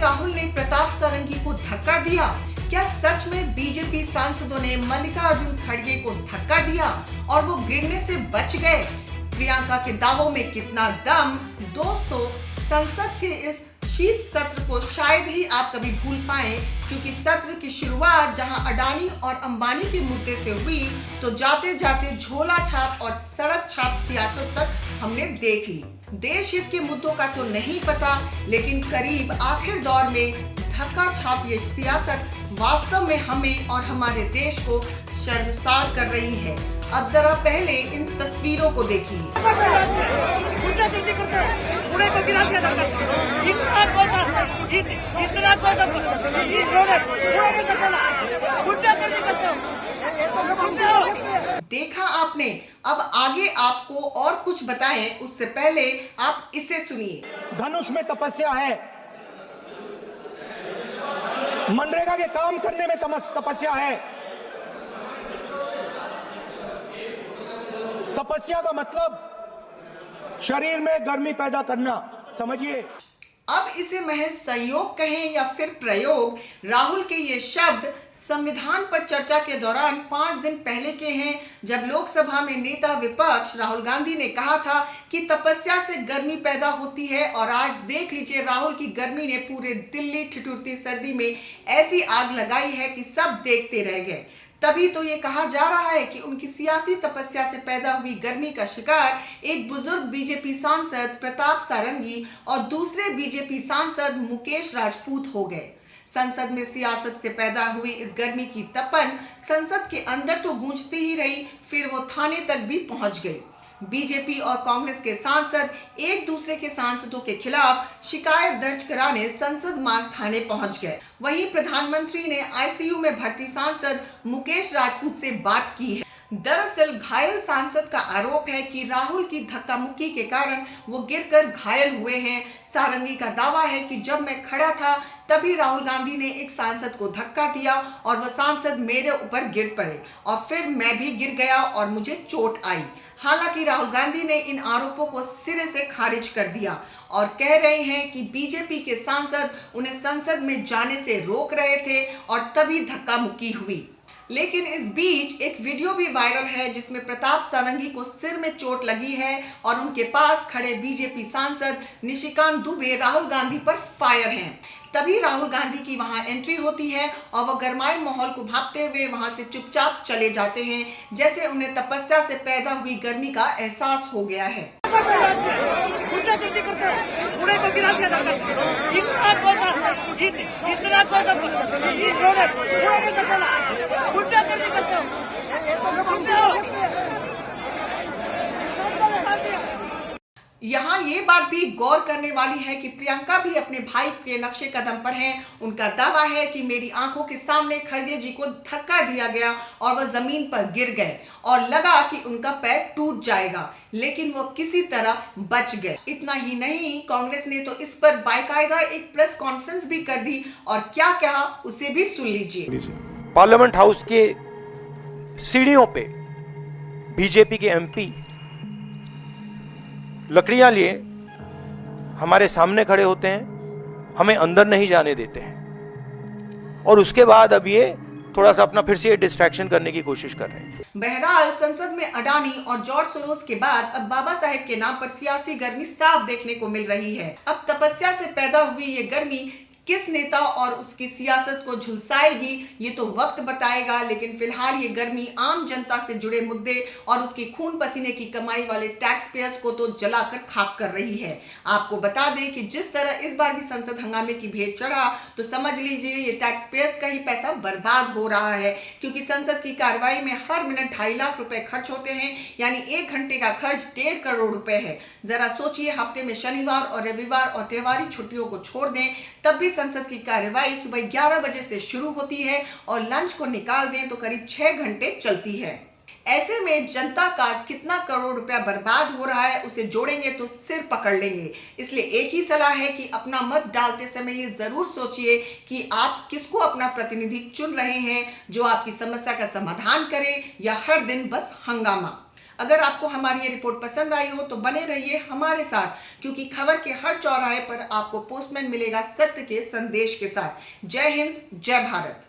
राहुल ने प्रताप सारंगी को धक्का दिया? क्या सच में बीजेपी सांसदों ने मल्लिकार्जुन खड़गे को धक्का दिया और वो गिरने से बच गए? प्रियंका के दावों में कितना दम? दोस्तों, संसद के इस शीत सत्र को शायद ही आप कभी भूल पाएं, क्योंकि सत्र की शुरुआत जहां अडानी और अंबानी के मुद्दे से हुई, तो जाते जाते झोला छाप और सड़क छाप सियासत तक हमने देख ली। देश हित के मुद्दों का तो नहीं पता, लेकिन करीब आखिर दौर में धक्का छाप ये सियासत वास्तव में हमें और हमारे देश को शर्मसार कर रही है। अब जरा पहले इन तस्वीरों को देखिए। देखा आपने? अब आगे आपको और कुछ बताएं, उससे पहले आप इसे सुनिए। धनुष में तपस्या है, मनरेगा के काम करने में तपस्या है। तपस्या का मतलब शरीर में गर्मी पैदा करना, समझिए। अब इसे महज संयोग कहें या फिर प्रयोग, राहुल के ये शब्द संविधान पर चर्चा के दौरान 5 दिन पहले के हैं, जब लोकसभा में नेता विपक्ष राहुल गांधी ने कहा था कि तपस्या से गर्मी पैदा होती है। और आज देख लीजिए, राहुल की गर्मी ने पूरे दिल्ली ठिठुरती सर्दी में ऐसी आग लगाई है कि सब देखते रह गए। तभी तो ये कहा जा रहा है कि उनकी सियासी तपस्या से पैदा हुई गर्मी का शिकार एक बुजुर्ग बीजेपी सांसद प्रताप सारंगी और दूसरे बीजेपी सांसद मुकेश राजपूत हो गए। संसद में सियासत से पैदा हुई इस गर्मी की तपन संसद के अंदर तो गूंजती ही रही, फिर वो थाने तक भी पहुंच गई। बीजेपी और कांग्रेस के सांसद एक दूसरे के सांसदों के खिलाफ शिकायत दर्ज कराने संसद मार्ग थाने पहुंच गए। वहीं प्रधानमंत्री ने आईसीयू में भर्ती सांसद मुकेश राजपूत से बात की है। दरअसल घायल सांसद का आरोप है कि राहुल की धक्का मुक्की के कारण वो गिरकर घायल हुए हैं। सारंगी का दावा है कि जब मैं खड़ा था तभी राहुल गांधी ने एक सांसद को धक्का दिया और वह सांसद मेरे ऊपर गिर पड़े और फिर मैं भी गिर गया और मुझे चोट आई। हालांकि राहुल गांधी ने इन आरोपों को सिरे से खारिज कर दिया और कह रहे हैं कि बीजेपी के सांसद उन्हें संसद में जाने से रोक रहे थे और तभी धक्का मुक्की हुई। लेकिन इस बीच एक वीडियो भी वायरल है जिसमें प्रताप सारंगी को सिर में चोट लगी है और उनके पास खड़े बीजेपी सांसद निशिकांत दुबे राहुल गांधी पर फायर हैं। तभी राहुल गांधी की वहां एंट्री होती है और वह गरमाए माहौल को भांपते हुए वहां से चुपचाप चले जाते हैं, जैसे उन्हें तपस्या से पैदा हुई गर्मी का एहसास हो गया है। यहाँ ये बात भी गौर करने वाली है कि प्रियंका भी अपने भाई के नक्शे कदम पर हैं। उनका दावा है कि मेरी आंखों के सामने खड़गे जी को धक्का दिया गया और वह जमीन पर गिर गए और लगा कि उनका पैर टूट जाएगा, लेकिन वो किसी तरह बच गए। इतना ही नहीं, कांग्रेस ने तो इस पर बाकायदा एक प्रेस कॉन्फ्रेंस भी कर दी और क्या कहा उसे भी सुन लीजिए। पार्लियामेंट हाउस के सीढ़ियों पे बीजेपी के एमपी लकड़ियां लिए हमारे सामने खड़े होते हैं, हमें अंदर नहीं जाने देते हैं और उसके बाद अब ये थोड़ा सा अपना फिर से डिस्ट्रैक्शन करने की कोशिश कर रहे हैं। बहरहाल संसद में अडानी और जॉर्ज सोरोस के बाद अब बाबा साहेब के नाम पर सियासी गर्मी साफ देखने को मिल रही है। अब तपस्या से पैदा हुई ये गर्मी किस नेता और उसकी सियासत को झुलसाएगी ये तो वक्त बताएगा, लेकिन फिलहाल ये गर्मी आम जनता से जुड़े मुद्दे और उसकी खून पसीने की कमाई वाले टैक्स पेयर्स को तो जलाकर खाक कर रही है। आपको बता दें कि जिस तरह इस बार भी संसद हंगामे की भेंट चढ़ा, तो समझ लीजिए ये टैक्स पेयर्स का ही पैसा बर्बाद हो रहा है, क्योंकि संसद की कार्रवाई में हर मिनट 2.5 लाख रुपए खर्च होते हैं, यानी 1 घंटे का खर्च 1.5 करोड़ रुपए है। जरा सोचिए, हफ्ते में शनिवार और रविवार और त्योहारी छुट्टियों को छोड़ दें, तब भी संसद की कार्यवाही सुबह 11 बजे से शुरू होती है और लंच को निकाल दें तो करीब 6 घंटे चलती है। ऐसे में जनता का कितना करोड़ रुपया बर्बाद हो रहा है उसे जोड़ेंगे तो सिर पकड़ लेंगे। इसलिए एक ही सलाह है कि अपना मत डालते समय ये जरूर सोचिए कि आप किसको अपना प्रतिनिधि चुन रहे हैं, जो आपकी समस्या का समाधान करे या हर दिन बस हंगामा। अगर आपको हमारी ये रिपोर्ट पसंद आई हो तो बने रहिए हमारे साथ, क्योंकि खबर के हर चौराहे पर आपको पोस्टमैन मिलेगा सत्य के संदेश के साथ। जय हिंद, जय भारत।